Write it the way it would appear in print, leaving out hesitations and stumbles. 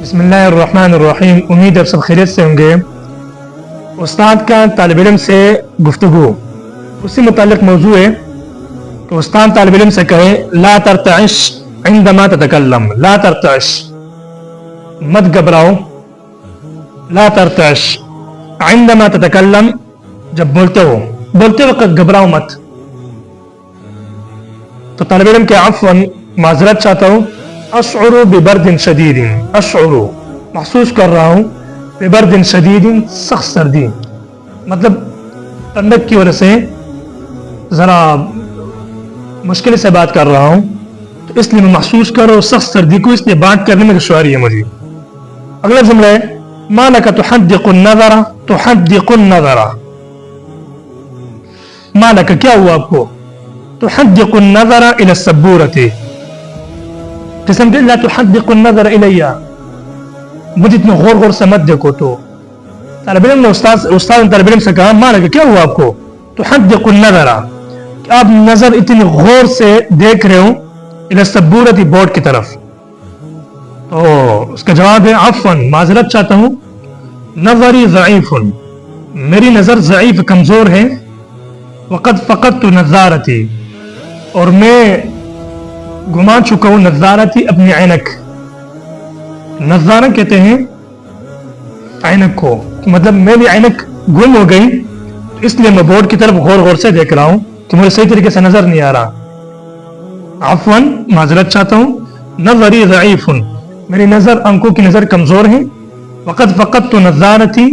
بسم اللہ الرحمن الرحیم. امید ہے سب خیریت سے ہوں گے. استاد کا طالب علم سے گفتگو اسی متعلق موضوع ہے کہ استاد طالب علم سے کہے لا ترتعش عندما تتکلم. لا ترتعش، مت گھبراؤ. لا ترتعش عندما تتکلم، جب بولتے وقت گھبراؤ مت. تو طالب علم کے عفواً معذرت چاہتا ہوں. اشعر ببرد شدید، اشعر محسوس کر رہا ہوں، ببرد شدید سخت سردی، مطلب ٹھنڈک کی وجہ سے ذرا مشکل سے بات کر رہا ہوں، تو اس لیے میں محسوس کر رہا ہوں سخت سردی کو، اس لیے بات کرنے میں دشواری ہے مجھے. اگلا جملہ ہے ما لک تحدق النظر، تحدق النظر. ما لک کیا ہوا آپ کو؟ تحدق النظر الى السبورة، قسم لا تحدق النظر الی، مجھے اتنا غور سے مت دیکھو. تو طالب علم نے استاد نے طالب علم سے کہا ما لک کیا ہوا آپ کو؟ تحدق النظر، کہ آپ نظر اتنی غور سے دیکھ رہے ہو الى السبورة، بورڈ کی طرف. تو اس کا جواب ہے عفواً معذرت چاہتا ہوں، نظری ضعیف، میری نظر ضعیف کمزور ہے. وقد فقدت نظارتی، اور میں گما چکا ہوں نظارتی اپنی عینک. نظارہ کہتے ہیں عینک کو، مطلب میری عینک گم ہو گئی، اس لیے میں بورڈ کی طرف غور سے دیکھ رہا ہوں کہ مجھے صحیح طریقے سے نظر نہیں آ رہا. عفواً معذرت چاہتا ہوں، نظری ضعیف، میری نظر آنکھوں کی نظر کمزور ہے. وقد فقدت نظارتی،